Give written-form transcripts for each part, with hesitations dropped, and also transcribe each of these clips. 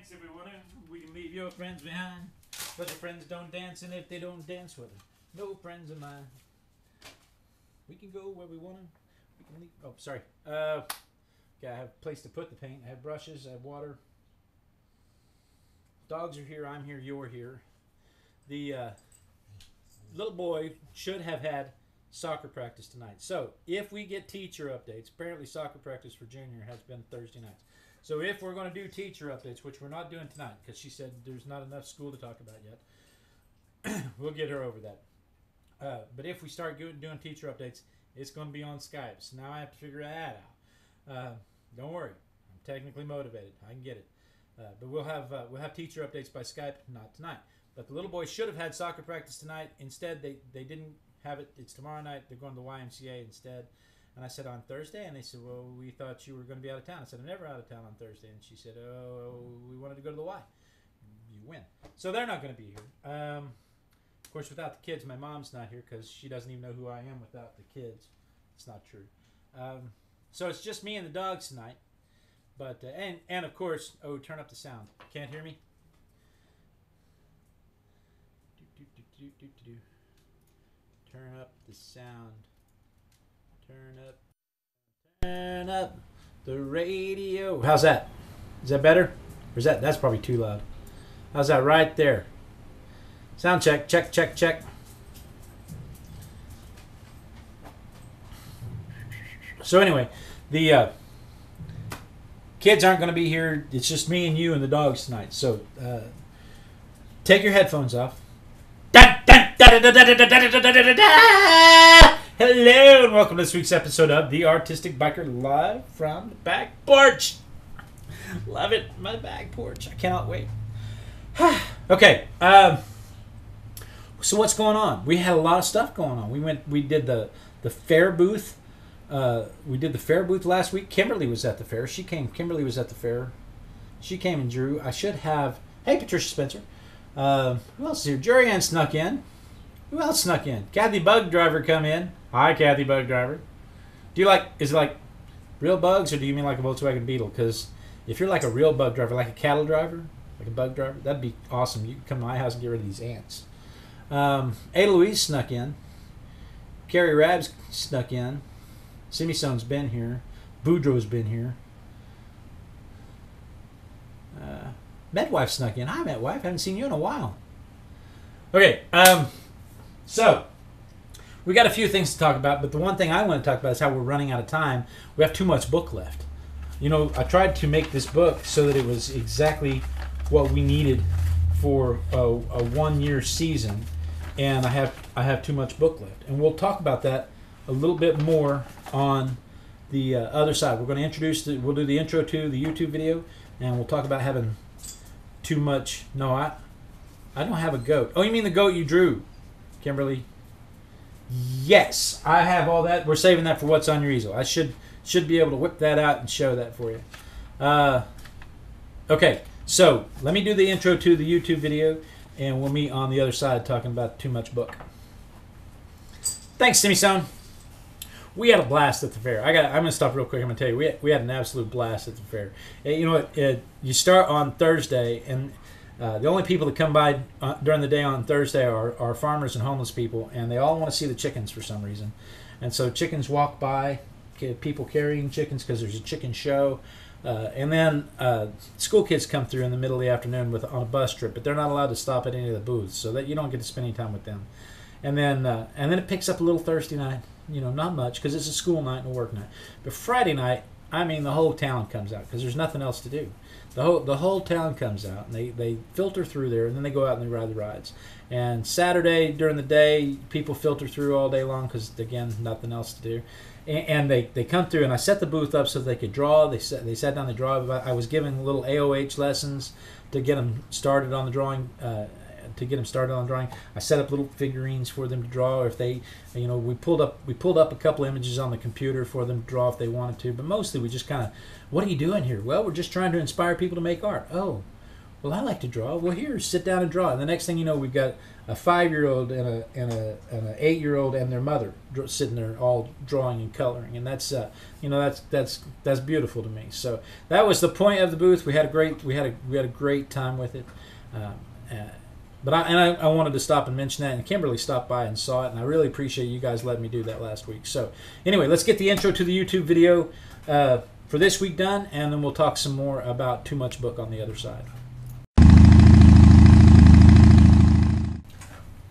Thanks everyone. We can leave your friends behind, but your friends don't dance, and if they don't dance with them, no friends of mine. We can go where we want to. We can leave. Oh, sorry. Okay, I have a place to put the paint. I have brushes. I have water. Dogs are here. I'm here. You're here. The little boy should have had soccer practice tonight. So if we get teacher updates, apparently soccer practice for Junior has been Thursday nights. So if we're going to do teacher updates, which we're not doing tonight because she said there's not enough school to talk about yet, we'll get her over that. But if we start doing teacher updates, it's going to be on Skype. So now I have to figure that out. Don't worry, I'm technically motivated. I can get it. But we'll have teacher updates by Skype, not tonight. But the little boy should have had soccer practice tonight. Instead, they didn't have it. It's tomorrow night. They're going to the YMCA instead. And I said, on Thursday? And they said, well, we thought you were going to be out of town. I said, I'm never out of town on Thursday. And she said, oh, we wanted to go to the Y. You win. So they're not going to be here. Of course, without the kids, my mom's not here because she doesn't even know who I am without the kids. It's not true. So it's just me and the dogs tonight. But and of course, oh, turn up the sound. Can't hear me? Turn up the sound. Turn up the radio. How's that? Is that better? Or is that's probably too loud? How's that right there? Sound check, check, check, check. So anyway, the kids aren't going to be here. It's just me and you and the dogs tonight. So take your headphones off. Hello and welcome to this week's episode of The Artistic Biker, live from the back porch. Love it, my back porch. I cannot wait. Okay, so what's going on? We had a lot of stuff going on. We did the fair booth. We did the fair booth last week. Kimberly was at the fair. Kimberly was at the fair. She came and drew. I should have. Hey, Patricia Spencer. Who else is here? Jerry Ann snuck in. Who else snuck in? Kathy Bug Driver come in. Hi, Kathy Bug Driver. Is it like real bugs, or do you mean like a Volkswagen Beetle? Because if you're like a real bug driver, like a cattle driver, like a bug driver, that'd be awesome. You can come to my house and get rid of these ants. Ada Louise snuck in. Carrie Rabs snuck in. Simisone's been here. Boudreaux's been here. Medwife snuck in. Hi, Medwife. Haven't seen you in a while. Okay, so we got a few things to talk about, but the one thing I want to talk about is how we're running out of time. We have too much book left. You know, I tried to make this book so that it was exactly what we needed for a 1-year season, and I have too much book left. And we'll talk about that a little bit more on the other side. We're going to we'll do the intro to the YouTube video, and we'll talk about having too much. No, I don't have a goat. Oh, you mean the goat you drew, Kimberly? Yes, I have all that. We're saving that for what's on your easel. I should be able to whip that out and show that for you. Okay, so let me do the intro to the YouTube video, and we'll meet on the other side talking about too much book. Thanks, Simisone. We had a blast at the fair. I'm going to stop real quick. I'm going to tell you, we had an absolute blast at the fair. You know what? You start on Thursday, and the only people that come by during the day on Thursday are farmers and homeless people, and they all want to see the chickens for some reason. And so chickens walk by, people carrying chickens because there's a chicken show. And then school kids come through in the middle of the afternoon on a bus trip, but they're not allowed to stop at any of the booths, so that you don't get to spend any time with them. And then it picks up a little Thursday night. You know, not much because it's a school night and a work night. But Friday night, I mean, the whole town comes out because there's nothing else to do. The whole town comes out, and they filter through there, and then they go out and they ride the rides. And Saturday during the day, people filter through all day long because, again, nothing else to do. And they come through, and I set the booth up so they could draw. They sat down, they draw. I was giving little AOH lessons to get them started on the drawing. I set up little figurines for them to draw. If they, you know, we pulled up a couple images on the computer for them to draw if they wanted to. But mostly we just kind of, what are you doing here? Well, we're just trying to inspire people to make art. Oh, Well, I like to draw. Well, here, sit down and draw. And the next thing you know, we've got a 5-year-old and an 8-year-old and their mother sitting there all drawing and coloring, and that's that's beautiful to me. So that was the point of the booth. We had a great time with it. But I wanted to stop and mention that, and Kimberly stopped by and saw it, and I really appreciate you guys letting me do that last week. So anyway, let's get the intro to the YouTube video for this week done, and then we'll talk some more about Too Much Book on the other side.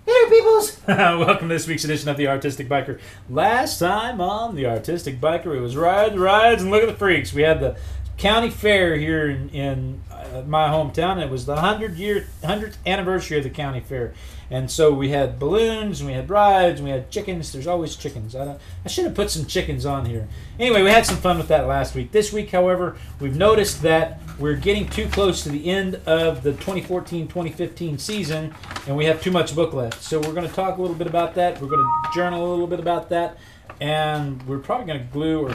Hey peoples! Welcome to this week's edition of The Artistic Biker. Last time on The Artistic Biker, it was rides, and look at the freaks. We had the county fair here in my hometown. It was the 100th anniversary of the county fair, and so we had balloons, and we had rides, and we had chickens. There's always chickens. I should have put some chickens on here. Anyway, we had some fun with that last week. This week, however, we've noticed that we're getting too close to the end of the 2014-2015 season, and we have too much book left. So we're going to talk a little bit about that. We're going to journal a little bit about that. And we're probably going to glue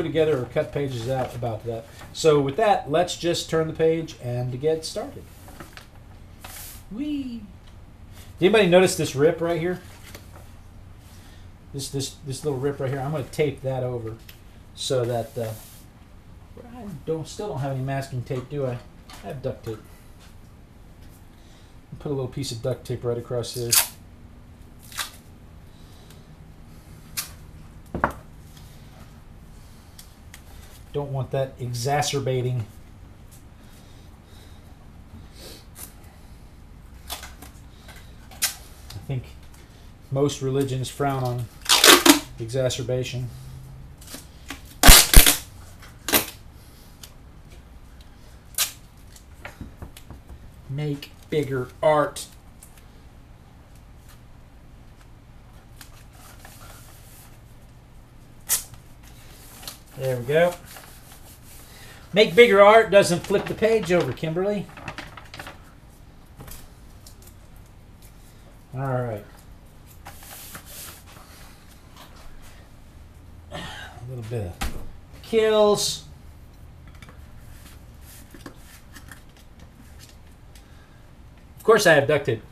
together or cut pages out about that. So with that, let's just turn the page and to get started. Whee! Did anybody notice this rip right here? This little rip right here. I'm going to tape that over so that I still don't have any masking tape, do I? I have duct tape. Put a little piece of duct tape right across here. Don't want that exacerbating. I think most religions frown on exacerbation. Make bigger art. There we go. Make bigger art doesn't flip the page over, Kimberly. All right. A little bit of kills. Of course, I have duct tape.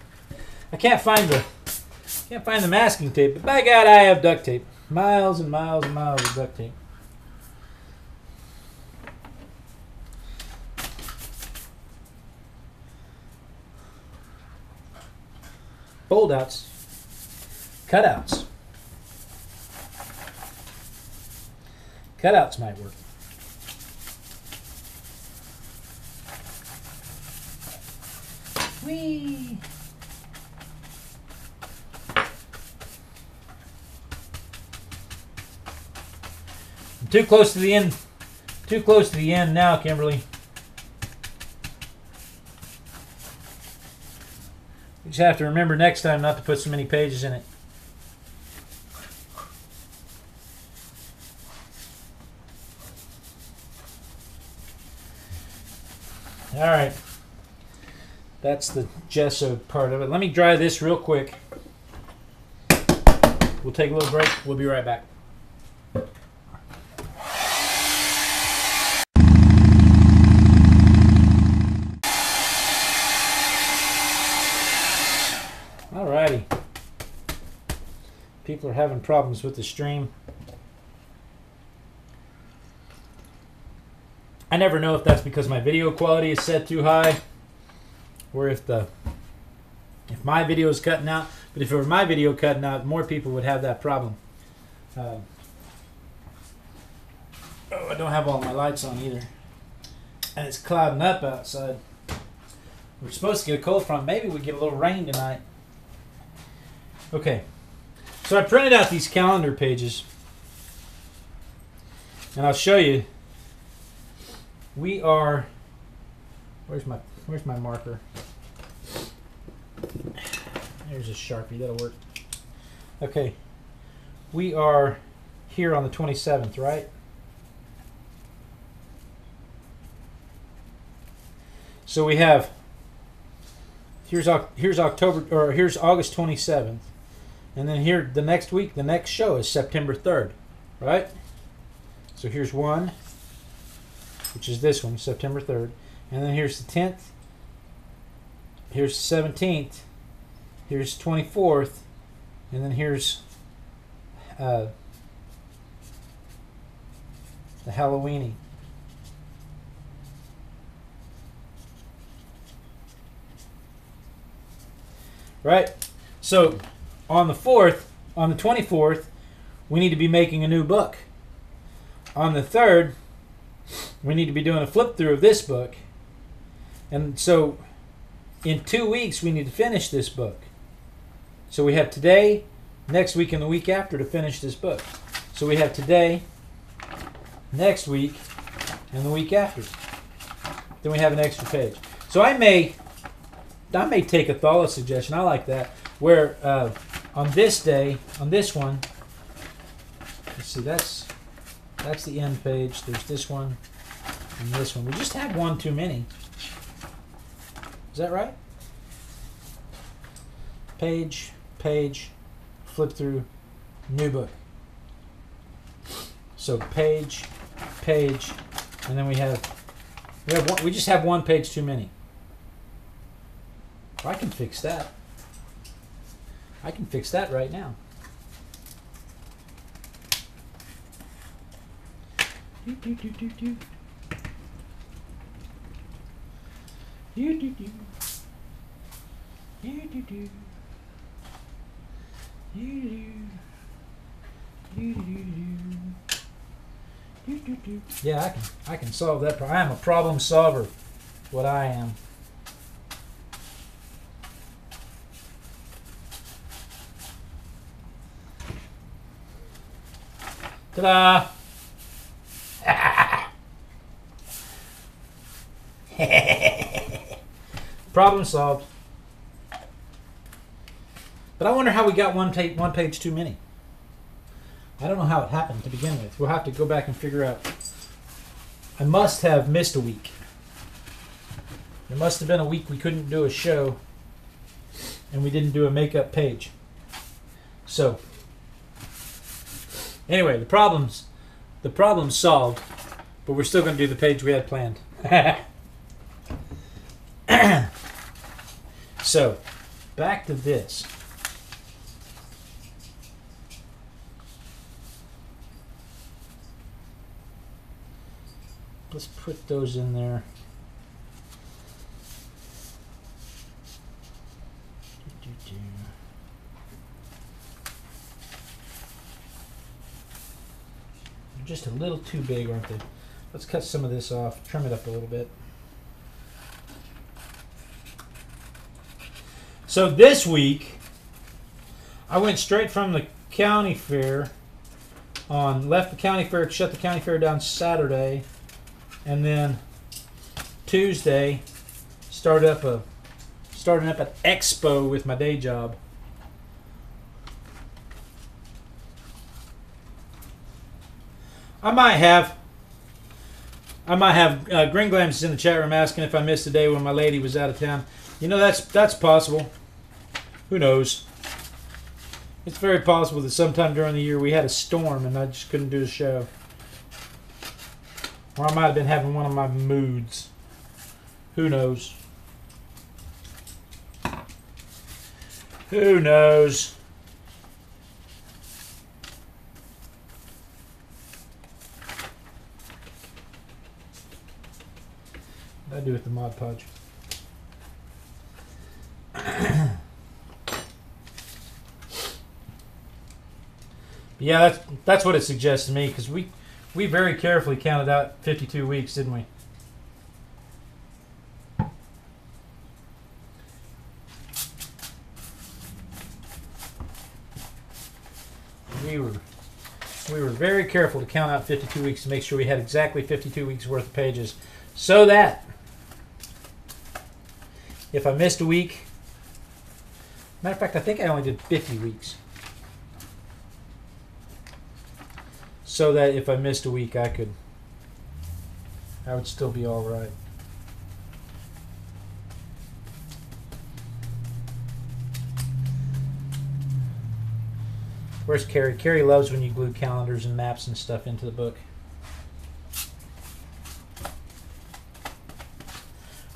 I can't find the masking tape, but by God, I have duct tape. Miles and miles and miles of duct tape. Fold-outs, cutouts. Cutouts might work. Whee! I'm too close to the end. Too close to the end now, Kimberly. You just have to remember next time not to put so many pages in it. All right. That's the gesso part of it. Let me dry this real quick. We'll take a little break. We'll be right back. Alrighty. People are having problems with the stream. I never know if that's because my video quality is set too high or if my video is cutting out. But if it were my video cutting out, more people would have that problem. Oh, I don't have all my lights on either. And it's clouding up outside. We're supposed to get a cold front. Maybe we get a little rain tonight. Okay, so I printed out these calendar pages, and I'll show you. We are. Where's my marker? There's a Sharpie. That'll work. Okay, we are here on the 27th, right? So we have. Here's October, or here's August 27th. And then here, the next week, the next show is September 3rd, right? So here's one, which is this one, September 3rd. And then here's the 10th, here's 17th, here's 24th, and then here's the Halloweeny. Right? So on the 4th, on the 24th, we need to be making a new book. On the 3rd, we need to be doing a flip through of this book. And so in 2 weeks, we need to finish this book. So we have today, next week, and the week after to finish this book. So we have today, next week, and the week after. Then we have an extra page. So I may take a Thala suggestion. I like that. Where on this day, on this one, let's see, that's the end page. There's this one and this one. We just have one too many. Is that right? Page, flip through, new book. So page, and then we just have one page too many. I can fix that. I can fix that right now. Yeah, I can solve that problem. I am a problem solver. What I am. Ta-da! Problem solved. But I wonder how we got one page too many. I don't know how it happened to begin with. We'll have to go back and figure out. I must have missed a week. There must have been a week we couldn't do a show and we didn't do a makeup page. So anyway, the problem's solved, but we're still going to do the page we had planned. So, back to this. Let's put those in there. They're just a little too big, aren't they? Let's cut some of this off, trim it up a little bit. So this week, I went straight from the county fair left the county fair, shut the county fair down Saturday, and then Tuesday started up an expo with my day job. I might have Green Glams is in the chat room asking if I missed a day when my lady was out of town. You know, that's possible. Who knows? It's very possible that sometime during the year we had a storm and I just couldn't do the show. Or I might have been having one of my moods. Who knows? Who knows? What did I do with the Mod Podge? Yeah, that's what it suggests to me, because we very carefully counted out 52 weeks, didn't we? We were very careful to count out 52 weeks to make sure we had exactly 52 weeks worth of pages, so that if I missed a week, matter of fact, I think I only did 50 weeks. So that if I missed a week, I would still be all right. Where's Carrie? Carrie loves when you glue calendars and maps and stuff into the book.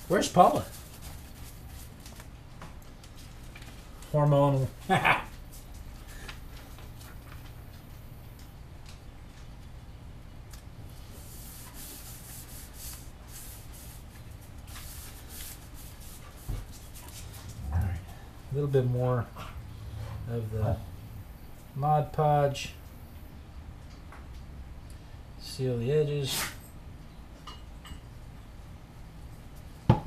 Where's Paula? hormonal. A little bit more of the Mod Podge. Seal the edges. And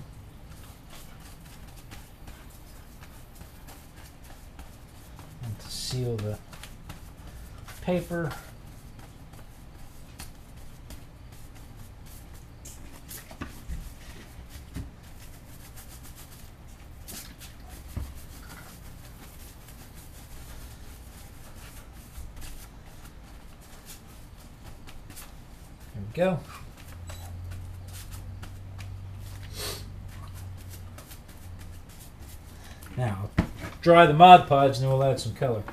to seal the paper. Go. Now, dry the Mod Podge and then we'll add some color.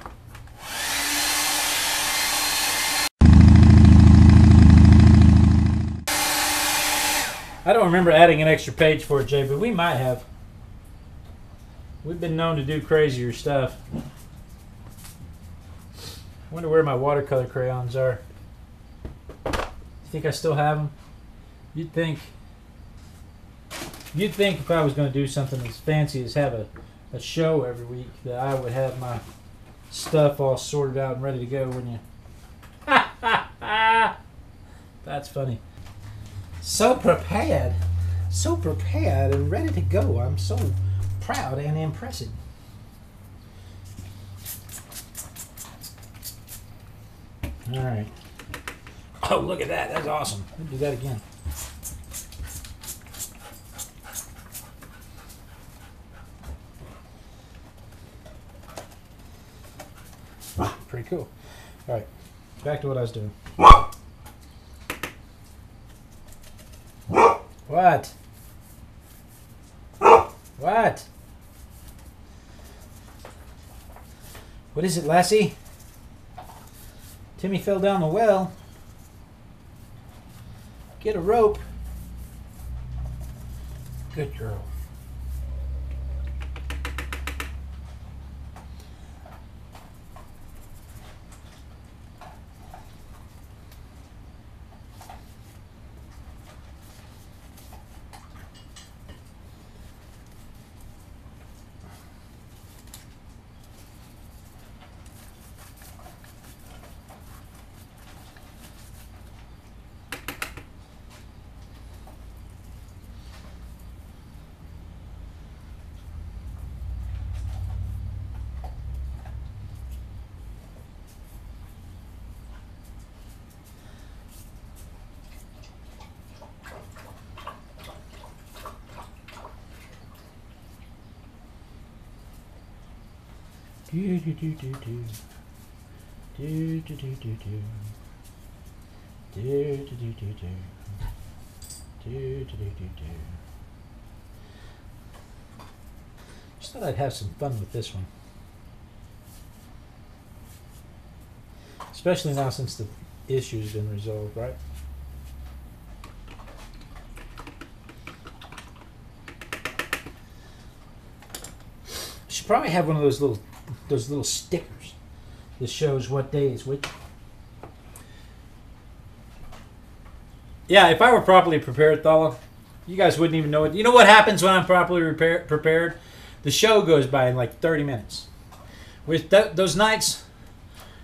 I don't remember adding an extra page for it, Jay, but we might have. We've been known to do crazier stuff. I wonder where my watercolor crayons are. You think I still have them? You'd think if I was going to do something as fancy as have a show every week that I would have my stuff all sorted out and ready to go, wouldn't you? That's funny. So prepared and ready to go. I'm so proud and impressive. All right. Oh, look at that. That's awesome. Let me do that again. Pretty cool. All right. Back to what I was doing. What? What? What is it, Lassie? Timmy fell down the well. Get a rope. Good girl. Do do do do do. Do do do do do. Do do do do do. Do do do do do. Just thought I'd have some fun with this one. Especially now since the issue's been resolved, right? Should probably have one of those little stickers that shows what day is which. Yeah, if I were properly prepared, Thala, you guys wouldn't even know it. You know what happens when I'm properly prepared? The show goes by in like 30 minutes. With those nights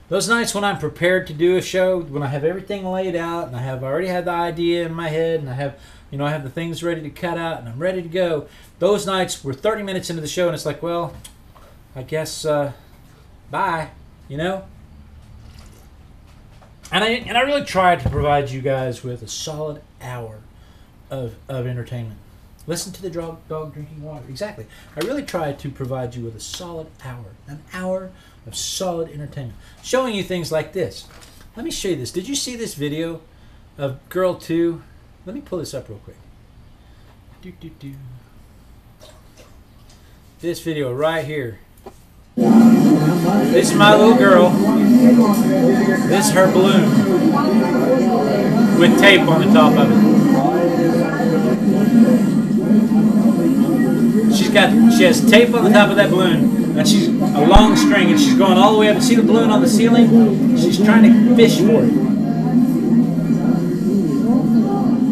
when I'm prepared to do a show, when I have everything laid out and I already had the idea in my head and I have the things ready to cut out and I'm ready to go. Those nights we're 30 minutes into the show and it's like, well, I guess bye, you know? And I really tried to provide you guys with a solid hour of entertainment. Listen to the dog drinking water. Exactly. I really tried to provide you with a solid hour. An hour of solid entertainment. Showing you things like this. Let me show you this. Did you see this video of Girl 2? Let me pull this up real quick. This video right here. This is my little girl. This is her balloon with tape on the top of it. She has tape on the top of that balloon And she's a long string, and she's going all the way up. See the balloon on the ceiling? She's trying to fish for it.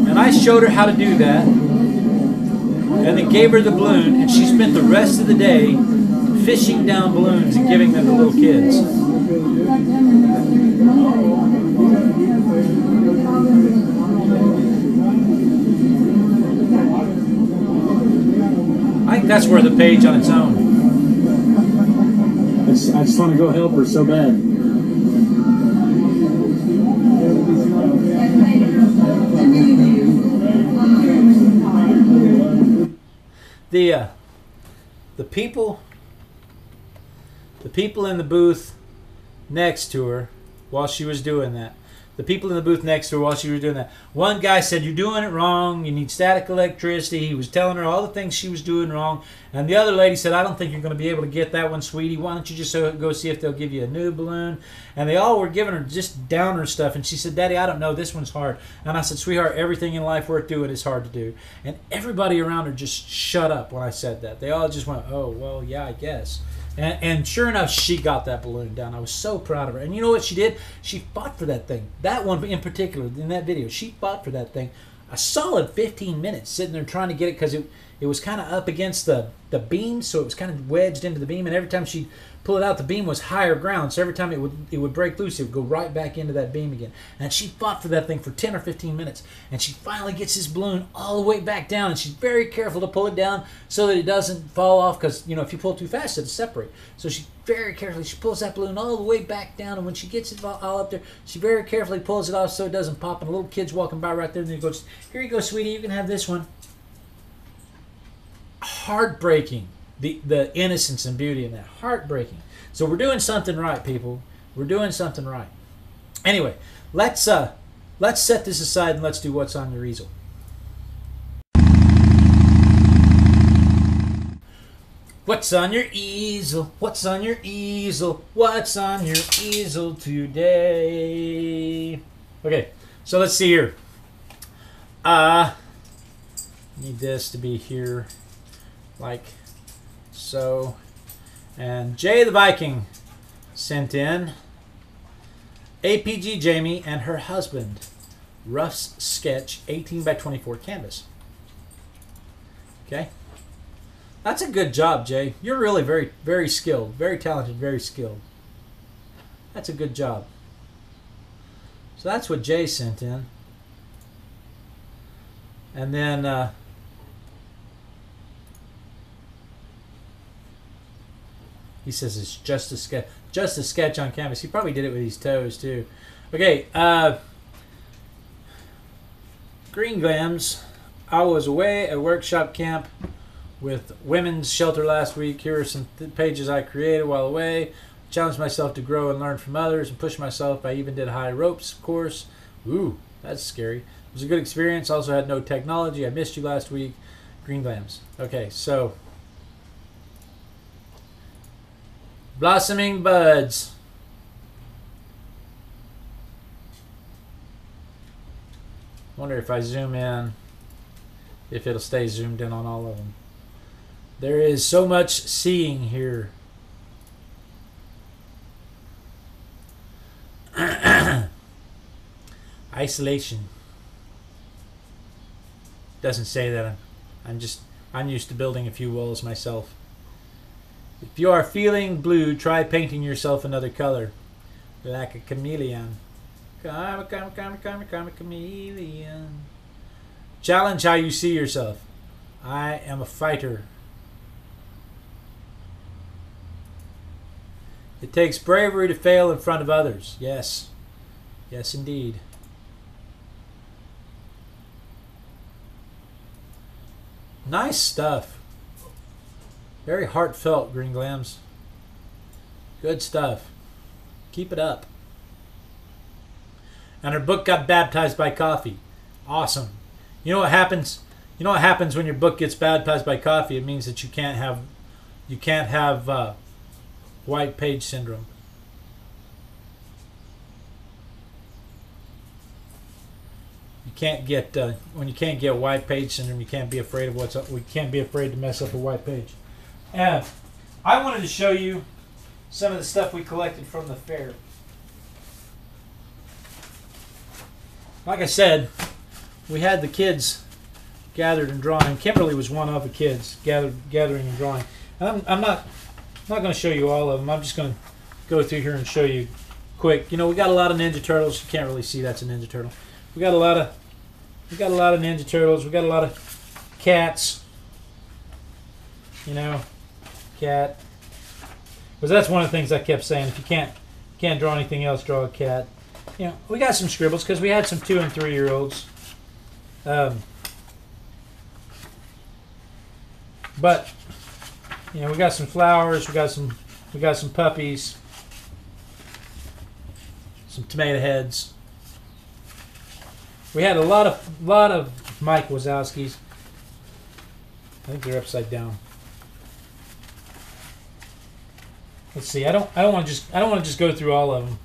And I showed her how to do that, and then gave her the balloon, and she spent the rest of the day fishing down balloons and giving them to little kids. I think that's worth a page on its own. I just want to go help her so bad. The people in the booth next to her while she was doing that. The people in the booth next to her while she was doing that. One guy said, "You're doing it wrong. You need static electricity." He was telling her all the things she was doing wrong. And the other lady said, "I don't think you're going to be able to get that one, sweetie. Why don't you just go see if they'll give you a new balloon?" And they all were giving her just downer stuff. And she said, "Daddy, I don't know. This one's hard." And I said, "Sweetheart, everything in life worth doing is hard to do." And everybody around her just shut up when I said that. They all just went, "Oh, well, yeah, I guess." And sure enough, she got that balloon down. I was so proud of her. And you know what she did? She fought for that thing. That one in particular, in that video, she fought for that thing a solid 15 minutes, sitting there trying to get it, because it was kind of up against the beam, so it was kind of wedged into the beam. And every time she'd pull it out, the beam was higher ground. So every time it would break loose, it would go right back into that beam again. And she fought for that thing for 10 or 15 minutes. And she finally gets this balloon all the way back down. And she's very careful to pull it down so that it doesn't fall off, because, you know, if you pull too fast, it'll separate. So she very carefully, she pulls that balloon all the way back down. And when she gets it all up there, she very carefully pulls it off so it doesn't pop. And the little kid's walking by right there, and he goes, "Here you go, sweetie, you can have this one." Heartbreaking. The innocence and beauty in that. Heartbreaking. So we're doing something right, people. We're doing something right. Anyway, let's set this aside and let's do what's on your easel. What's on your easel? What's on your easel? What's on your easel today? Okay, so let's see here. Need this to be here like so. And Jay the Viking sent in APG Jamie and her husband Ruff's sketch 18 by 24 canvas. Okay, that's a good job, Jay. You're really very, very skilled, very talented, very skilled. That's a good job. So that's what Jay sent in. And then he says it's just a sketch on canvas. He probably did it with his toes too. Okay, Green Glams. I was away at workshop camp with Women's Shelter last week. Here are some pages I created while away. Challenged myself to grow and learn from others and push myself. I even did high ropes course. Ooh, that's scary. It was a good experience. Also had no technology. I missed you last week. Green Glams. Okay, so blossoming buds. Wonder if I zoom in, if it'll stay zoomed in on all of them. There is so much seeing here. Isolation. Doesn't say that. I'm used to building a few walls myself. If you are feeling blue, try painting yourself another color, like a chameleon. Come a chameleon. Challenge how you see yourself. I am a fighter. It takes bravery to fail in front of others. Yes. Yes, indeed. Nice stuff. Very heartfelt, Green Glams. Good stuff. Keep it up. And her book got baptized by coffee. Awesome. You know what happens? You know what happens when your book gets baptized by coffee? It means that you can't have white page syndrome. You can't get when you can't get white page syndrome. You can't be afraid of what's up. We can't be afraid to mess up a white page. And I wanted to show you some of the stuff we collected from the fair. Like I said, we had the kids gathered and drawing. Kimberly was one of the kids gathering and drawing. And I'm not going to show you all of them. I'm just going to go through here and show you quick. You know, we got a lot of Ninja Turtles. You can't really see that's a Ninja Turtle. We got a lot of Ninja Turtles. We got a lot of cats. You know, cat. Because that's one of the things I kept saying. If you can't draw anything else, draw a cat. You know, we got some scribbles because we had some 2- and 3-year-olds. But you know, we got some flowers. We got some puppies. Some tomato heads. We had a lot of Mike Wazowskis. I think they're upside down. Let's see. I don't want to just go through all of them.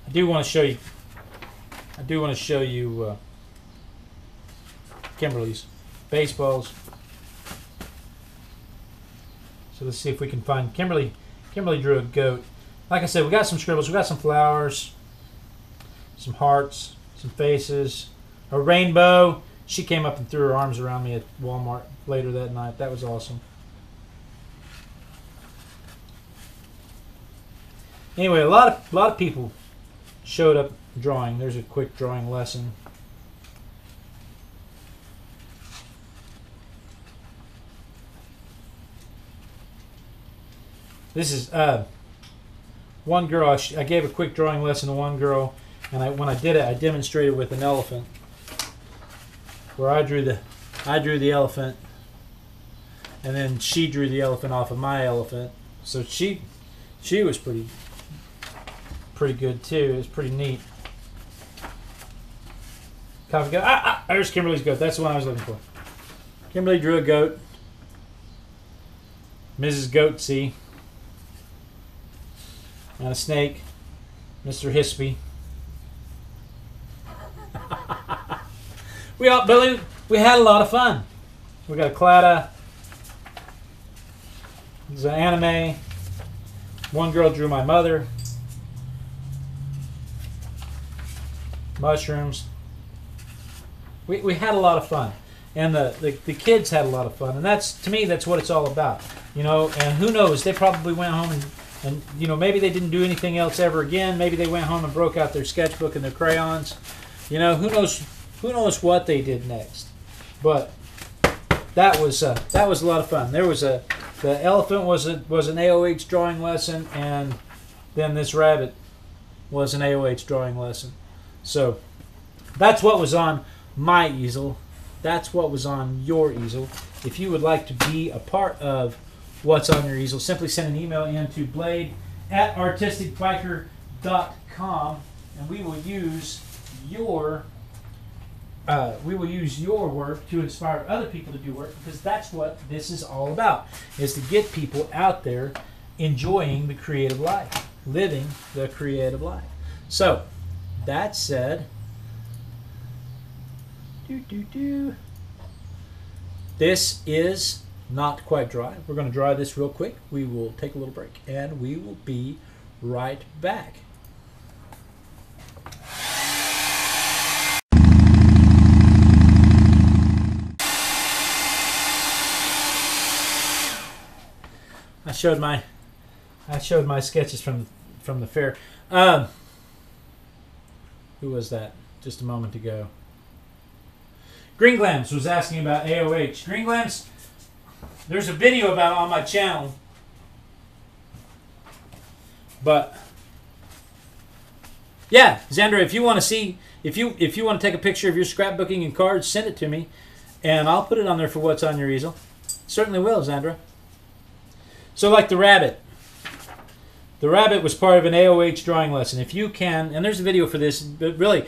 I do want to show you Kimberly's baseballs. So let's see if we can find Kimberly. Kimberly drew a goat. Like I said, we got some scribbles. We got some flowers, some hearts, some faces, a rainbow. She came up and threw her arms around me at Walmart later that night. That was awesome. Anyway, a lot of people showed up drawing. There's a quick drawing lesson. This is one girl. I gave a quick drawing lesson to one girl, and when I did it, I demonstrated with an elephant, where I drew the elephant, and then she drew the elephant off of my elephant. So she was pretty good too. It was pretty neat. Coffee goat. There's Kimberly's goat. That's the one I was looking for. Kimberly drew a goat. Mrs. Goatsy. And a snake. Mr. Hispy. We had a lot of fun. We got a Clada. There's an anime. One girl drew my mother. Mushrooms. We had a lot of fun, and the kids had a lot of fun, and to me that's what it's all about, you know. And who knows, they probably went home and you know, maybe they didn't do anything else ever again. Maybe they went home and broke out their sketchbook and their crayons. You know, who knows what they did next. But that was a lot of fun. There was the elephant was an AOH drawing lesson, and then this rabbit was an AOH drawing lesson. So that's what was on my easel. That's what was on your easel. If you would like to be a part of what's on your easel, simply send an email in to blade@artisticbiker.com, and we will use your work to inspire other people to do work, because that's what this is all about, is to get people out there enjoying the creative life, living the creative life. So that said, this is not quite dry. We're going to dry this real quick. We will take a little break, and we will be right back. I showed my sketches from the fair. Who was that just a moment ago? Green Glams was asking about AOH. Green Glams, there's a video about it on my channel. But yeah, Xandra, if you want to see, if you want to take a picture of your scrapbooking and cards, send it to me, and I'll put it on there for what's on your easel. Certainly will, Xandra. So like the rabbit. The rabbit was part of an AOH drawing lesson. If you can, and there's a video for this, but really,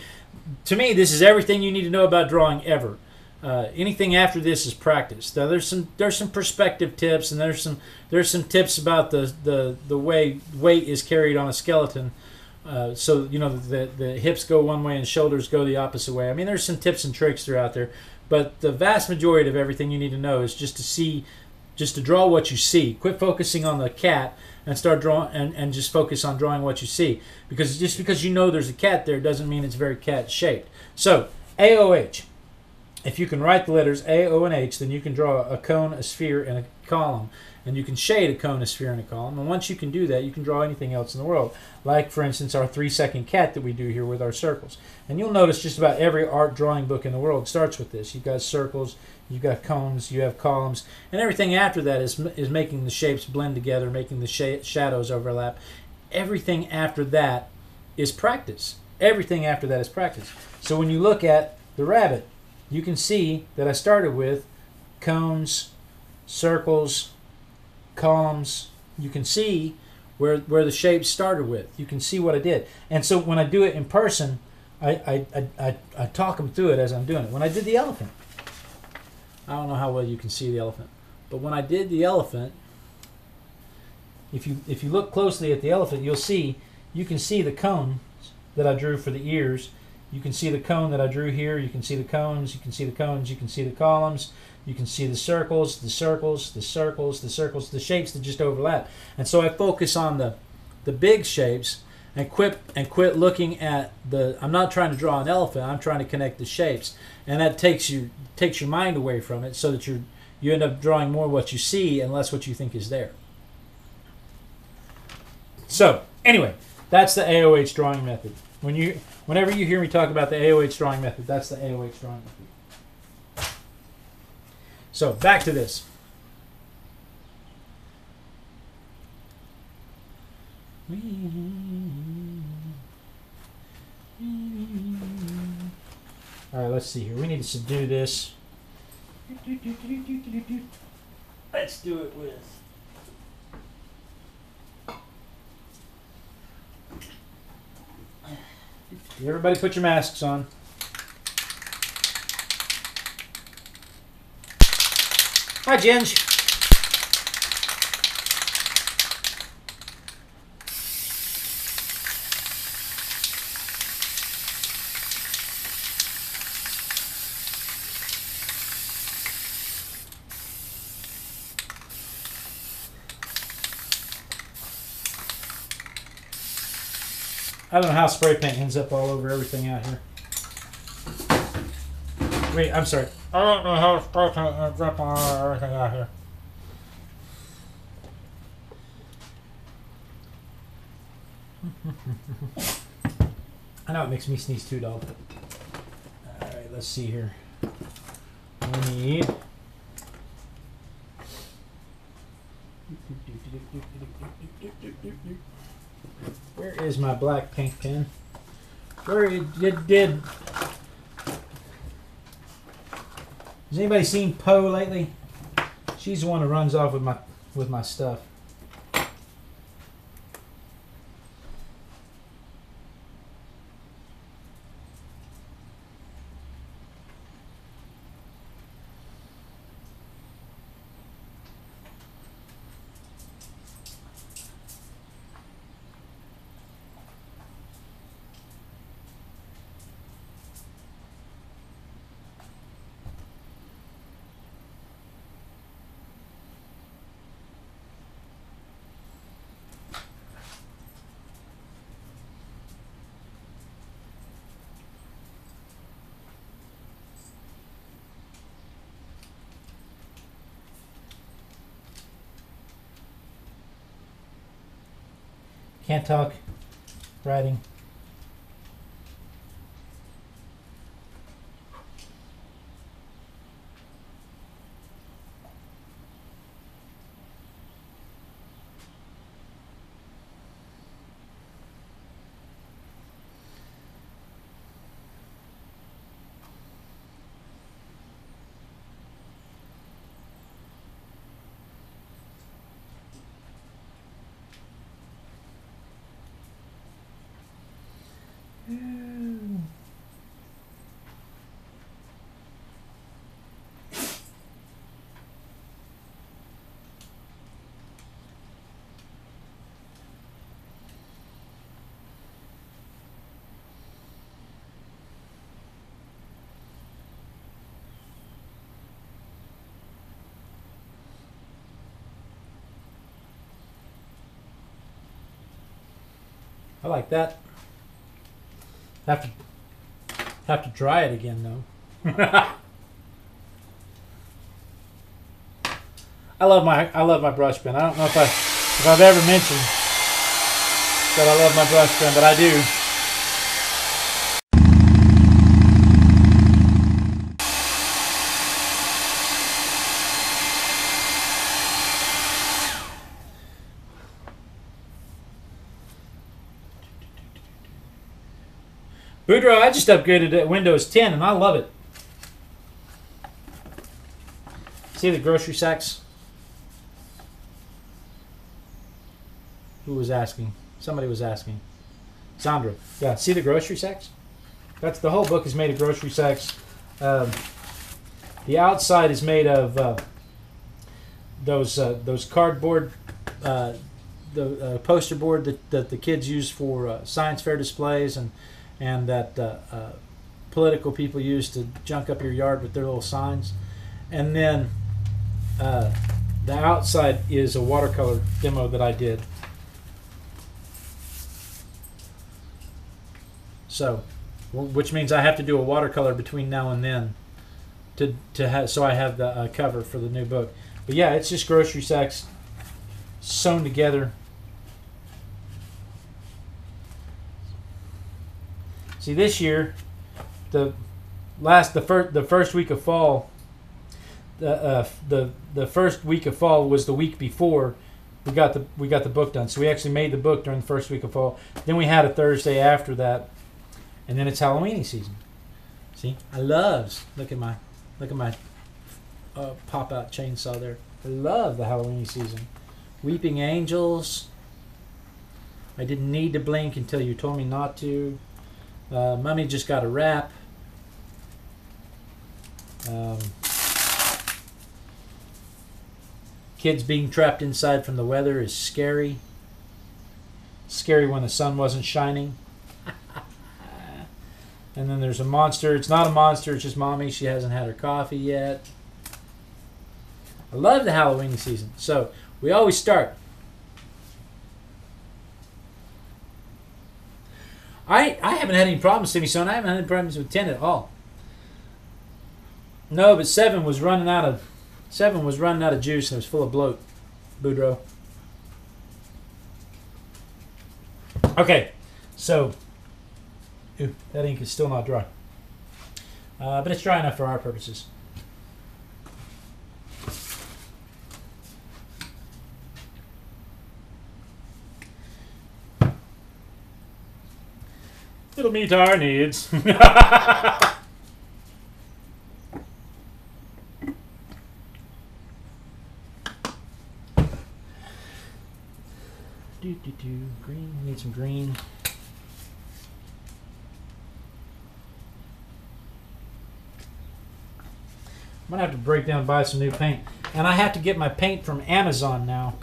to me, this is everything you need to know about drawing ever. Anything after this is practice. Now, there's some perspective tips, and there's some tips about the way weight is carried on a skeleton. So you know the hips go one way and shoulders go the opposite way. I mean, there's some tips and tricks throughout there, but the vast majority of everything you need to know is just to see just to draw what you see. Quit focusing on the cat and start drawing, and just focus on drawing what you see. Because just because you know there's a cat there doesn't mean it's very cat shaped. So AOH. If you can write the letters A, O, and H, then you can draw a cone, a sphere, and a column. And you can shade a cone, a sphere, and a column. And once you can do that, you can draw anything else in the world. Like, for instance, our 3-second cat that we do here with our circles. And you'll notice just about every art drawing book in the world starts with this. You've got circles, you've got cones, you have columns. And everything after that is making the shapes blend together, making the shadows overlap. Everything after that is practice. Everything after that is practice. So when you look at the rabbit, you can see that I started with cones, circles, columns. You can see where the shapes started with. You can see what I did. And so when I do it in person, I talk them through it as I'm doing it. When I did the elephant, I don't know how well you can see the elephant, but when I did the elephant, if you look closely at the elephant, you can see the cone that I drew for the ears. You can see the cone that I drew here. You can see the cones. You can see the cones. You can see the columns. You can see the circles, the circles, the circles, the circles, the shapes that just overlap. And so I focus on the big shapes and quit looking at the. I'm not trying to draw an elephant. I'm trying to connect the shapes, and that takes your mind away from it, so that you end up drawing more what you see and less what you think is there. So anyway, that's the AOH drawing method. Whenever you hear me talk about the AOH drawing method, that's the AOH drawing method. So back to this. All right, let's see here. We need to subdue this. Let's do it with. Everybody put your masks on. Hi, Ginge. I don't know how spray paint ends up all over everything out here. Wait, I'm sorry. I don't know how spray paint ends up all over everything out here. I know it makes me sneeze too, dog. Alright, let's see here. We need... Where is my black pink pen? Where it did... Has anybody seen Poe lately? She's the one who runs off with my stuff. Can't talk. Writing. I like that. Have to dry it again though. I love my brush pen. I don't know if I've ever mentioned that I love my brush pen, but I do. Boudreaux, I just upgraded to Windows 10 and I love it. See the grocery sacks? Who was asking? Somebody was asking. Sandra. Yeah, see the grocery sacks? That's the whole book is made of grocery sacks. The outside is made of those cardboard, the poster board that the kids use for science fair displays and that political people use to junk up your yard with their little signs. And then the outside is a watercolor demo that I did. So, which means I have to do a watercolor between now and then to have, so I have the cover for the new book. But yeah, it's just grocery sacks sewn together. See, this year, the first week of fall, the first week of fall was the week before we got the book done. So we actually made the book during the first week of fall. Then we had a Thursday after that, and then it's Halloweeny season. See, I loves look at my pop out chainsaw there. I love the Halloweeny season. Weeping Angels. I didn't need to blink until you told me not to. Mummy just got a wrap. Kids being trapped inside from the weather is scary. Scary when the sun wasn't shining. And then there's a monster. It's not a monster, it's just Mommy. She hasn't had her coffee yet. I love the Halloween season. So we always start. I haven't had any problems, Timmy Son. I haven't had any problems with 10 at all. No, but 7 was running out of juice and it was full of bloat. Boudreaux. Okay, so that ink is still not dry, but it's dry enough for our purposes. It'll meet our needs. Green, need some green. I'm gonna have to break down and buy some new paint, and I have to get my paint from Amazon now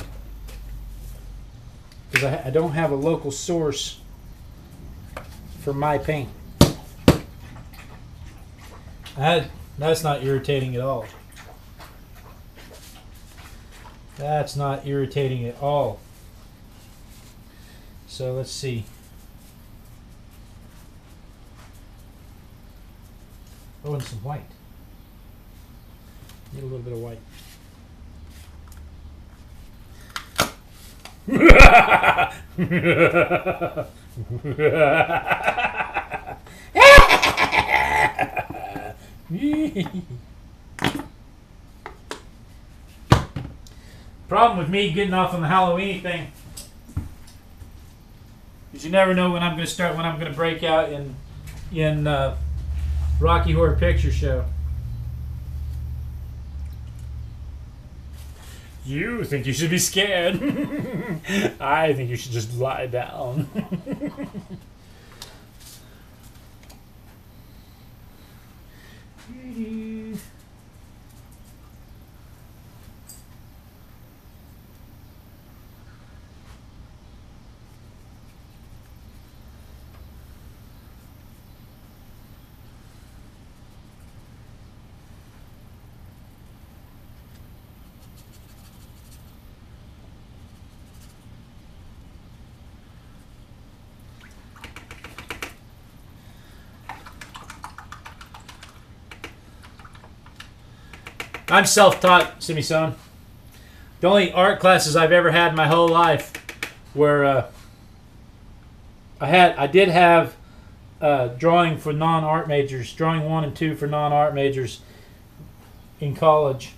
because I don't have a local source for my paint. That's not irritating at all. That's not irritating at all. So let's see. Oh, and some white. Need a little bit of white. Problem with me getting off on the Halloween thing is you never know when I'm going to break out in Rocky Horror Picture Show. You think you should be scared. I think you should just lie down. I'm self-taught, Simi-san. The only art classes I've ever had in my whole life were I did have drawing for non-art majors, drawing 1 and 2 for non-art majors in college.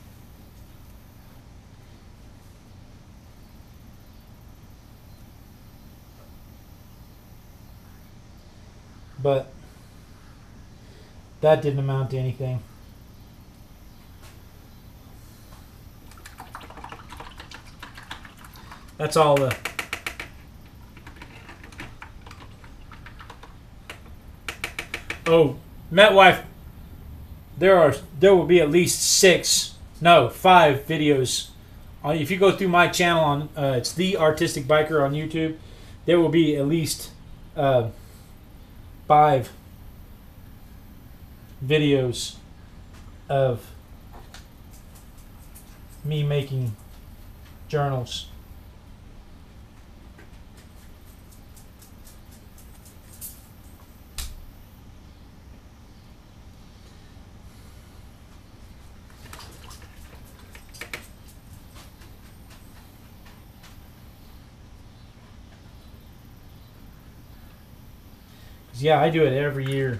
But that didn't amount to anything. That's all the MetWife. There will be at least 5 videos. If you go through my channel on it's The Artistic Biker on YouTube, there will be at least 5 videos of me making journals. Yeah, I do it every year.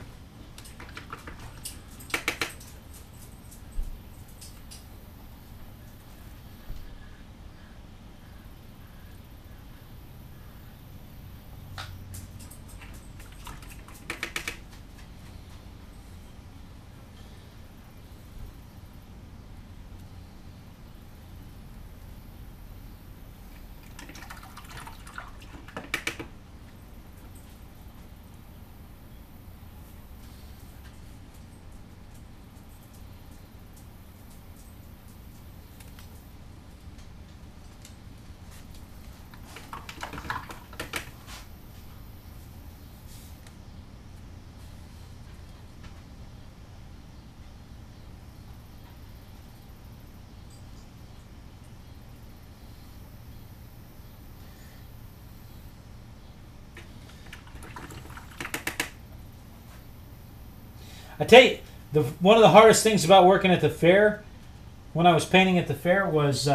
I tell you, one of the hardest things about working at the fair, when I was painting at the fair, was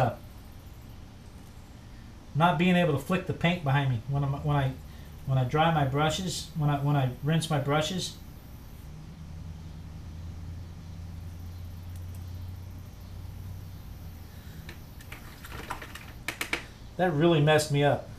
not being able to flick the paint behind me when I dry my brushes, when I rinse my brushes. That really messed me up.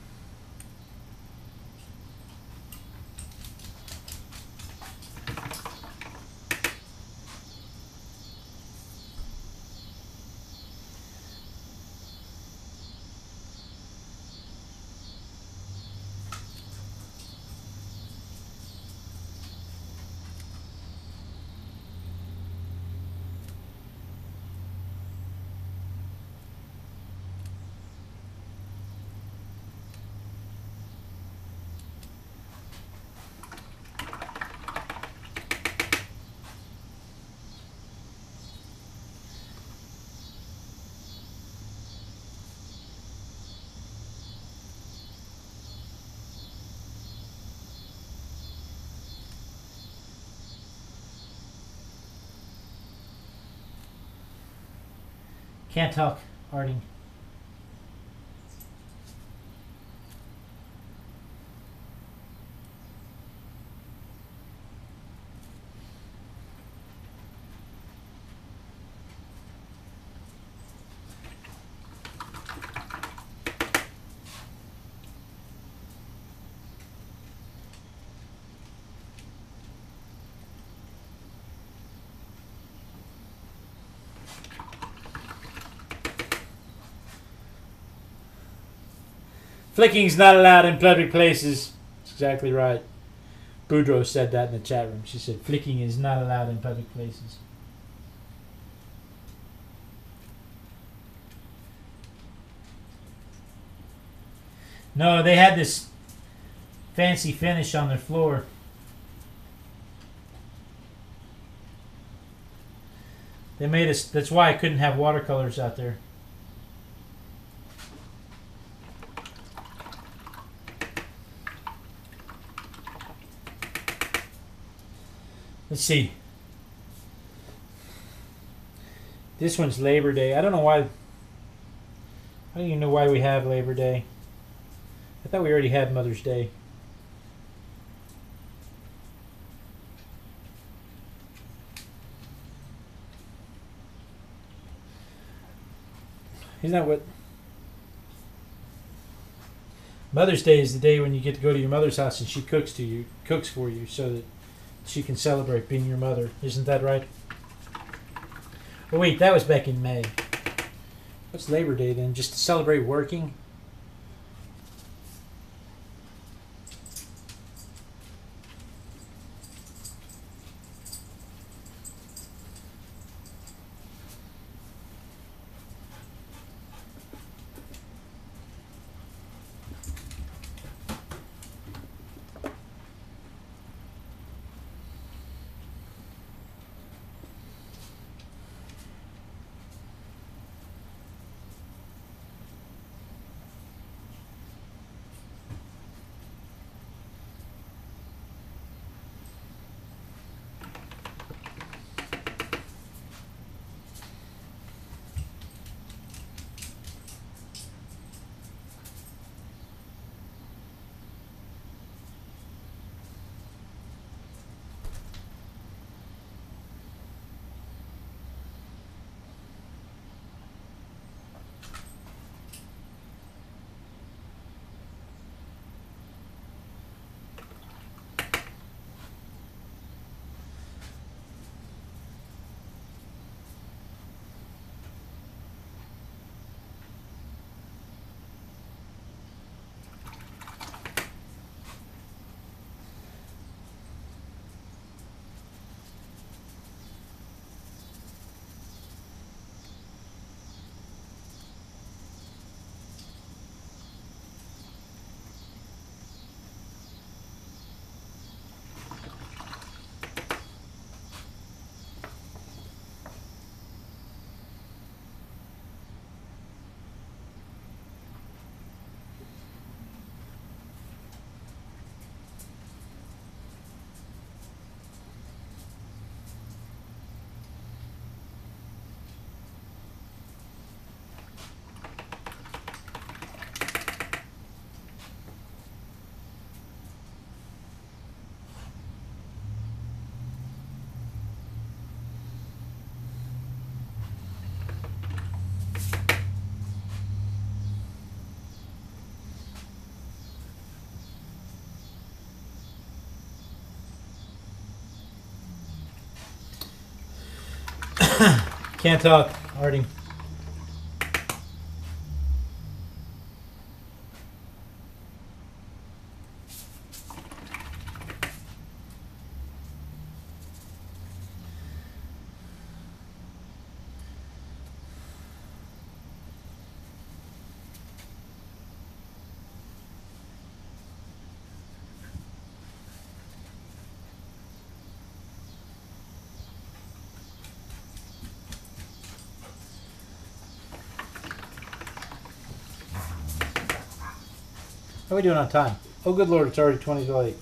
Can't talk, Harding. Flicking's not allowed in public places. That's exactly right. Boudreaux said that in the chat room. She said flicking is not allowed in public places. No, they had this fancy finish on their floor. They made us. That's why I couldn't have watercolors out there. Let's see. This one's Labor Day. I don't know why. I don't even know why we have Labor Day. I thought we already had Mother's Day. Isn't that what? Mother's Day is the day when you get to go to your mother's house and she cooks for you, so that she can celebrate being your mother. Isn't that right? Oh wait, that was back in May. What's Labor Day then? Just to celebrate working? Can't talk, Artie. How are we doing on time? Oh, good Lord, it's already 20 to 8.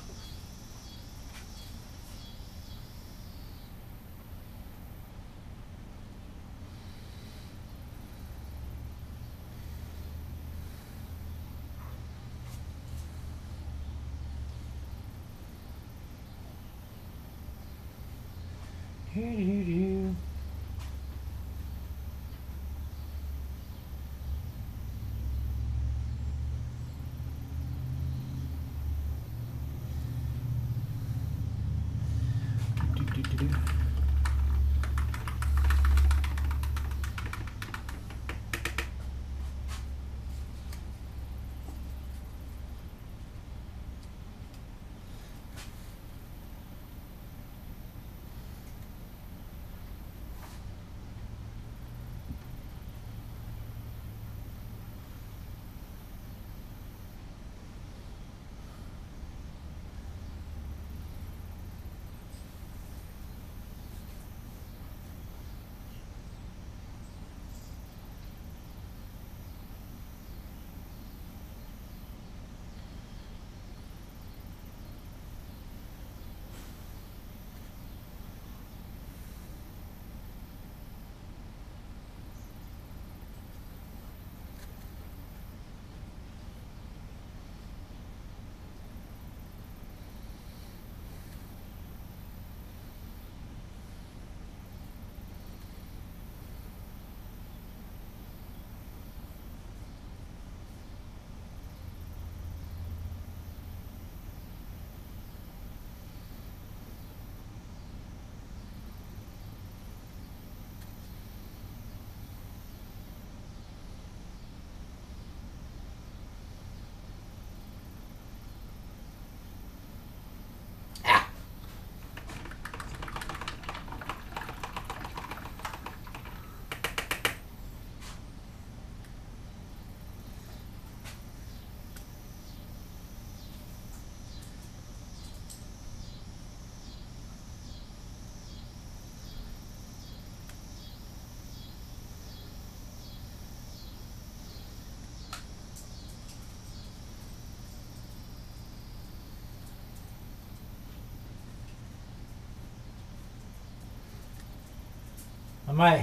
I might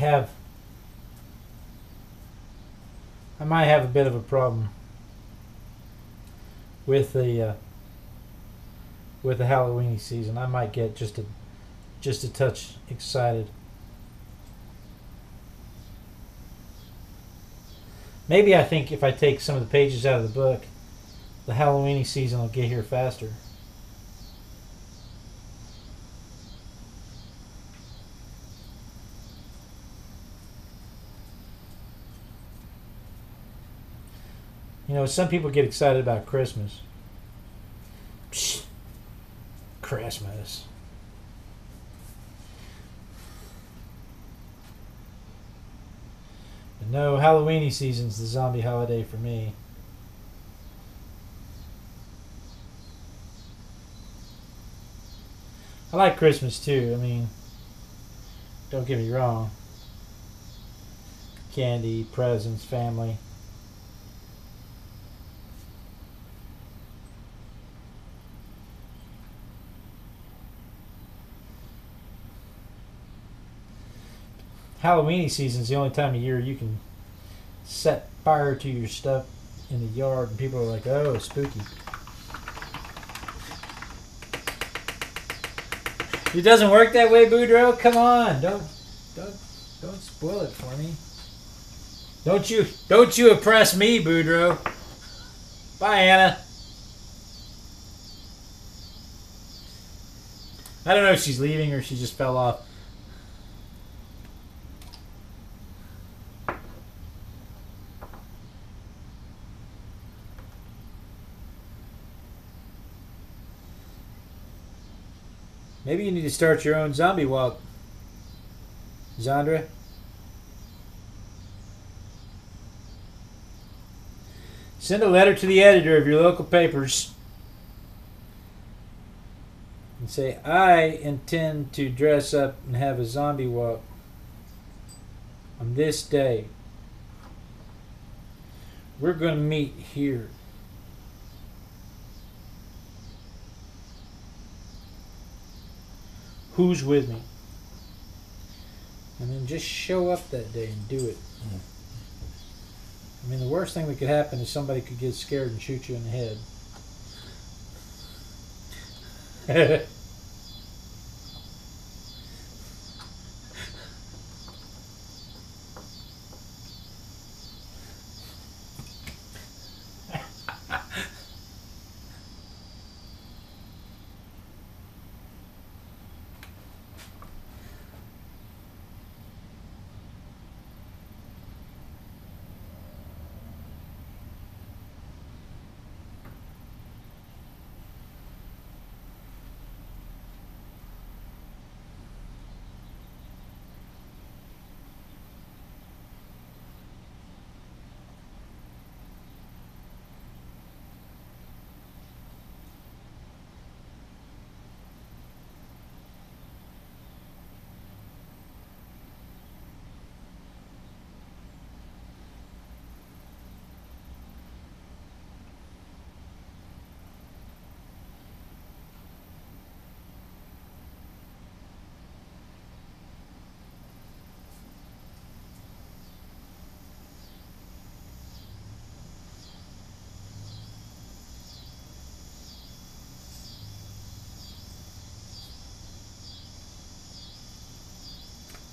have a bit of a problem with the Halloweeny season. I might get just a touch excited. Maybe I think if I take some of the pages out of the book, the Halloweeny season will get here faster. You know, some people get excited about Christmas. Psh, Christmas. But no, Halloweeny season's the zombie holiday for me. I like Christmas too. I mean, don't get me wrong. Candy, presents, family. Halloweeny season's the only time of year you can set fire to your stuff in the yard and people are like, oh, spooky. It doesn't work that way, Boudreaux. Come on, don't spoil it for me. Don't you oppress me, Boudreaux. Bye, Anna. I don't know if she's leaving or she just fell off. Maybe you need to start your own zombie walk, Zandra. Send a letter to the editor of your local papers and say, I intend to dress up and have a zombie walk on this day. We're going to meet here. Who's with me? And then just show up that day and do it. I mean, the worst thing that could happen is somebody could get scared and shoot you in the head.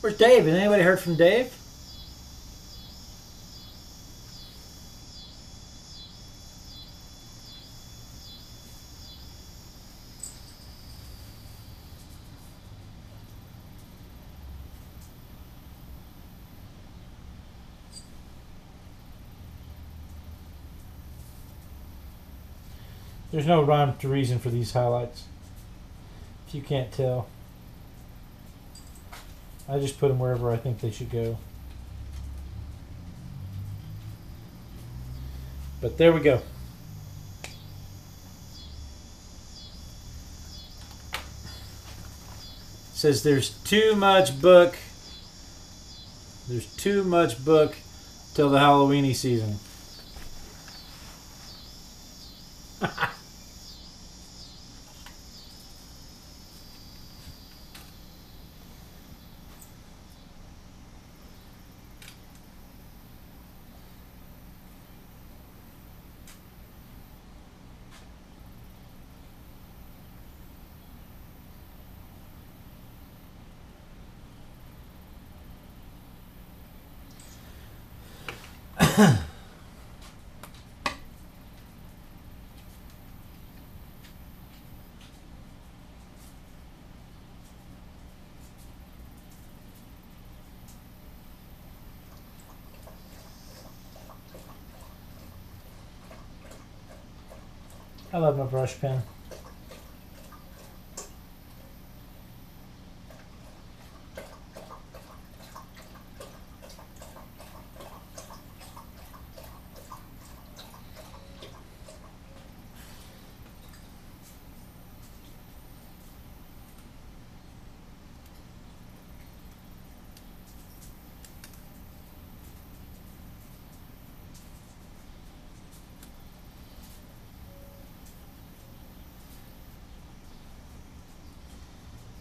Where's Dave? Has anybody heard from Dave? There's no rhyme to reason for these highlights. If you can't tell. I just put them wherever I think they should go. But there we go. It says there's too much book. There's too much book till the Halloweeny season. I love my brush pen.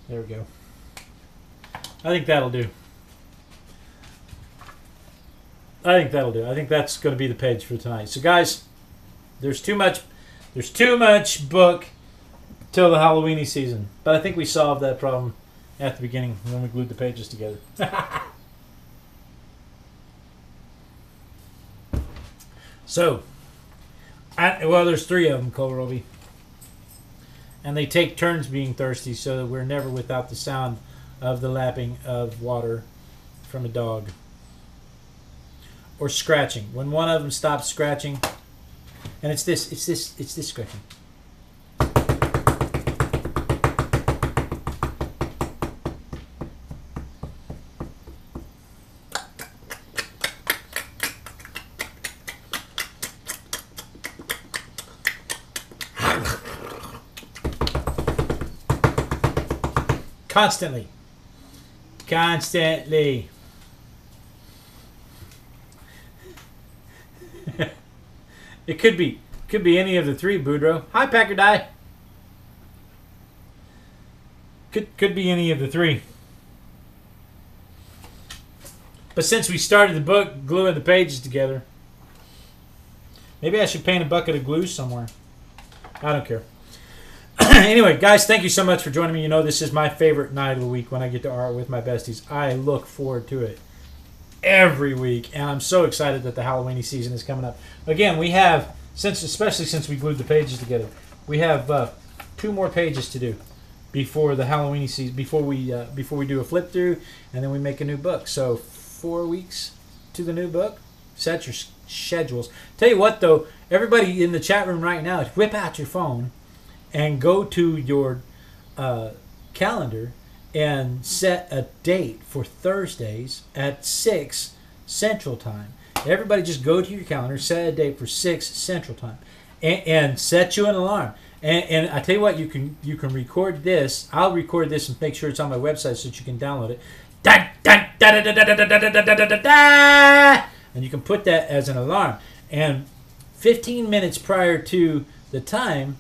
There we go. I think that'll do. I think that'll do. I think that's going to be the page for tonight. So guys, there's too much book till the Halloweeny season. But I think we solved that problem at the beginning when we glued the pages together. So, well, there's 3 of them, Kohlrabi. And they take turns being thirsty so that we're never without the sound of the lapping of water from a dog. Or scratching. When one of them stops scratching, and it's this scratching. Constantly. It could be any of the 3, Boudreaux. Hi, Packer Die. Could be any of the 3. But since we started the book gluing the pages together, maybe I should paint a bucket of glue somewhere. I don't care. Anyway, guys, thank you so much for joining me. You know, this is my favorite night of the week when I get to art with my besties. I look forward to it every week, and I'm so excited that the Halloweeny season is coming up. Again, we have, especially since we glued the pages together, we have 2 more pages to do before the Halloweeny season, before we do a flip through, and then we make a new book. So 4 weeks to the new book. Set your schedules. Tell you what, though, everybody in the chat room right now, whip out your phone and go to your calendar and set a date for Thursdays at 6 Central Time. Everybody just go to your calendar, set a date for 6 Central Time, and set you an alarm. And I tell you what, you can record this. I'll record this and make sure it's on my website so that you can download it. And you can put that as an alarm. And 15 minutes prior to the time,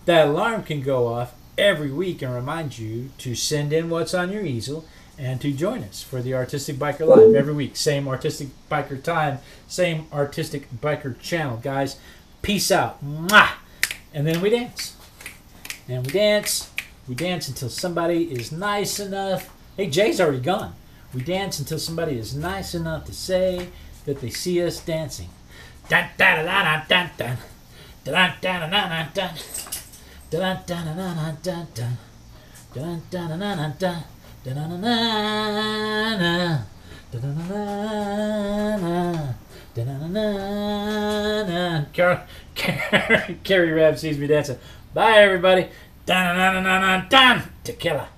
that alarm can go off every week and remind you to send in what's on your easel and to join us for the Artistic Biker Live every week. Same Artistic Biker time, same Artistic Biker channel, guys. Peace out. Mwah! And then we dance. And we dance. We dance until somebody is nice enough. Hey, Jay's already gone. We dance until somebody is nice enough to say that they see us dancing. Dun, dun, dun, dun, dun, dun, dun, dun, dun, dun. Dun dun dun dun dun dun dun dun dun dun dun dun dun dun. Carrie Rab sees me dancing. Bye everybody. Dun dun dun dun dun. Tequila.